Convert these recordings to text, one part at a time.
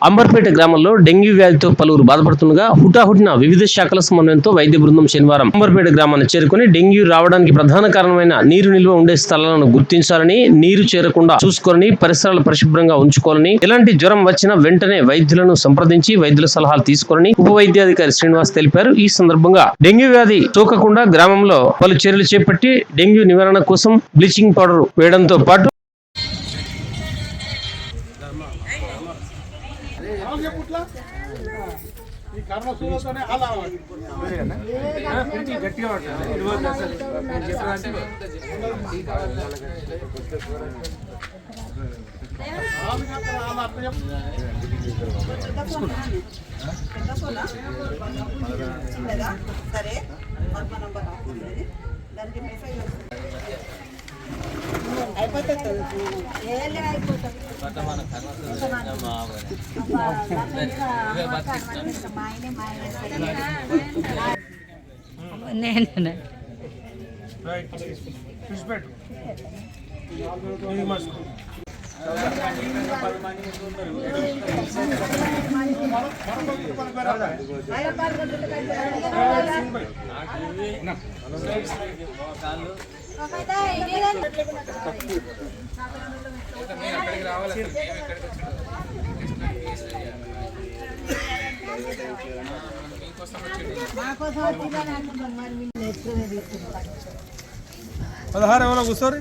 అంబర్పేట గ్రామంలో డెంగ్యూ వ్యాధితో పలువురు బాధపడుతుండగా హుటాహుటిన వివిధ శాఖల సమన్వయంతో వైద్య బృందం శనివారం అంబర్పేట గ్రామాన్ని చేరుకుని డెంగ్యూ రావడానికి ప్రధాన కారణమైన నీరు నిల్వ ఉండే స్థలాలను గుర్తించాలని, నీరు చేరకుండా చూసుకోవాలని, పరిసరాలు పరిశుభ్రంగా ఉంచుకోవాలని, ఎలాంటి జ్వరం వచ్చినా వెంటనే వైద్యులను సంప్రదించి వైద్యుల సలహాలు తీసుకోవాలని ఉప వైద్యాధికారి శ్రీనివాస్ తెలిపారు. ఈ సందర్భంగా డెంగ్యూ వ్యాధి సోకకుండా గ్రామంలో పలు చర్యలు చేపట్టి డెంగ్యూ నివారణ కోసం బ్లీచింగ్ పౌడర్ వేయడంతో పాటు పదహారు ఎవరో కూర్చోరు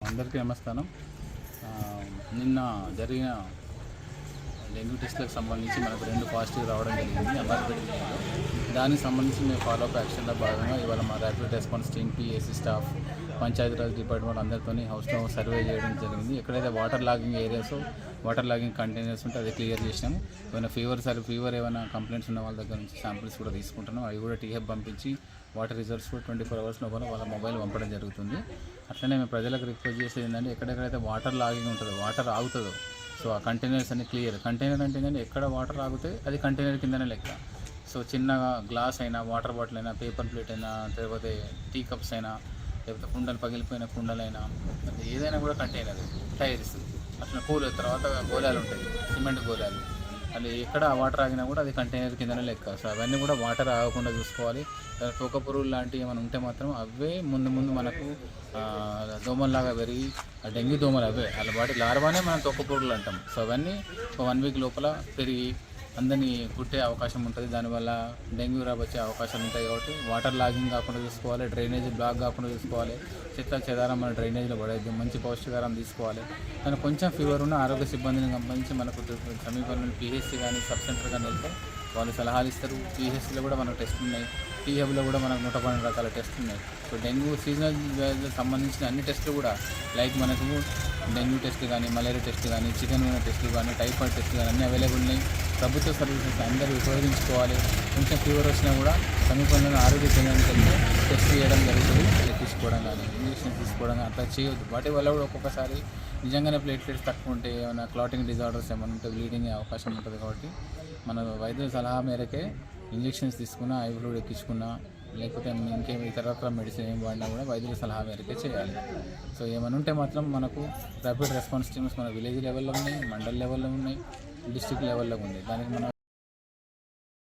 అందరికీ నమస్కారం. నిన్న జరిగిన డెంగ్యూ టెస్ట్లకు సంబంధించి మనకు 2 పాజిటివ్ రావడం జరిగింది అంబర్పేట. దానికి సంబంధించి మేము ఫాలోఅప్ యాక్షన్లో భాగంగా ఇవాళ మా rapid response team, PSC staff, Panchayati Raj department అందరితో హౌస్లో సర్వే చేయడం జరిగింది. ఎక్కడైతే water logging areas, water logging containers ఉంటే అది క్లియర్ చేసినాము. ఏమైనా ఫీవర్ ఏమైనా కంప్లైంట్స్ ఉన్న వాళ్ళ దగ్గర నుంచి శాంపిల్స్ కూడా తీసుకుంటున్నాం. అవి కూడా టీహెబ్ పంపించి వాటర్ రిజల్ట్స్ కూడా 24 hours లోపల వాళ్ళ మొబైల్ పంపడం జరుగుతుంది. అట్లనే మేము ప్రజలకు రిక్వెస్ట్ చేసేది ఏంటంటే, ఎక్కడెక్కడైతే వాటర్ లాగింగ్ ఉంటుందో, వాటర్ ఆగుతుందో, సో ఆ కంటైనర్స్ అన్ని క్లియర్. కంటైనర్ అంటే ఏంటంటే ఎక్కడ వాటర్ ఆగితే అది కంటైనర్ కిందనే లెక్క. సో చిన్న గ్లాస్ అయినా, వాటర్ బాటిల్ అయినా, పేపర్ ప్లేట్ అయినా, లేకపోతే టీ కప్స్ అయినా, లేకపోతే కుండలు పగిలిపోయిన కుండలైనా, ఏదైనా కూడా కంటైనర్. టైర్స్ అట్లా తర్వాత గోళాలు ఉంటాయి, సిమెంట్ గోళాలు, అది ఎక్కడ వాటర్ ఆగినా కూడా అది కంటైనర్ కిందనే లెక్క. సో అవన్నీ కూడా వాటర్ ఆగకుండా చూసుకోవాలి. తోక పురుగులు లాంటివి ఏమైనా ఉంటే మాత్రం అవే ముందు మనకు దోమల్లాగా పెరిగి డెంగ్యూ దోమలు అవే వాటి లార్వానే మనం తోక పురుగులు అంటాం. సో అవన్నీ 1 week లోపల పెరిగి అందరినీ కుట్టే అవకాశం ఉంటుంది. దానివల్ల డెంగ్యూ వచ్చే అవకాశాలు ఉంటాయి. కాబట్టి వాటర్ లాగింగ్ కాకుండా చూసుకోవాలి, డ్రైనేజ్ బ్లాక్ కాకుండా చూసుకోవాలి, చెత్త చెదారం మన డ్రైనేజ్లో పడేది, మంచి పౌష్టికారం తీసుకోవాలి. కానీ కొంచెం ఫీవర్ ఉన్న ఆరోగ్య సిబ్బందిని సంబంధించి మనకు సమీపంలో పిహెచ్సి కానీ సబ్ సెంటర్ కానీ వెళ్తే వాళ్ళు సలహాలు ఇస్తారు. పిహెచ్సిలో కూడా మనకు టెస్టులు ఉన్నాయి, టీహెబ్లో కూడా మనకు 112 రకాల టెస్టులు ఉన్నాయి. సో డెంగ్యూ సీజనల్ వ్యాధులకు సంబంధించిన అన్ని టెస్టులు కూడా, లైక్ మనకు డెంగ్యూ టెస్ట్ కానీ, మలేరియా టెస్ట్ కానీ, చికెన్ టెస్టులు కానీ, టైఫాయిడ్ టెస్టులు కానీ అన్నీ అవైలబుల్ ఉన్నాయి. ప్రభుత్వ సర్వీసెస్ అందరూ ఉపయోగించుకోవాలి. కొంచెం ఫీవర్ వచ్చినా కూడా సమీపంలోని ఆరోగ్య కేంద్రానికి వెళ్తే టెస్ట్ చేయడం జరుగుతుంది. తీసుకోవడం కానీ, ఇంజక్షన్ తీసుకోవడం కానీ అట్లా చేయొద్దు. వాటి వల్ల కూడా ఒక్కొక్కసారి నిజంగానే ప్లేట్లెట్స్ తక్కువ ఉంటే, ఏమైనా క్లాటింగ్ డిజార్డర్స్ ఏమైనా ఉంటే బ్లీడింగ్ అయ్యే అవకాశం ఉంటుంది. కాబట్టి మన వైద్యుల సలహా మేరకే ఇంజెక్షన్స్ తీసుకున్నా, ఐ ఫ్లూయిడ్ ఎక్కించుకున్నా, లేకపోతే ఇంకేం ఇతర మెడిసిన్ ఏం వాడినా కూడా వైద్యుల సలహా మేరకే చేయాలి. సో ఏమైనా ఉంటే మాత్రం మనకు ర్యాపిడ్ రెస్పాన్స్ టీమ్స్ మన విలేజ్ లెవెల్లో ఉన్నాయి, మండల్ లెవెల్లో ఉన్నాయి, డిస్ట్రిక్ట్ లెవెల్లో ఉంది. దానికి మనం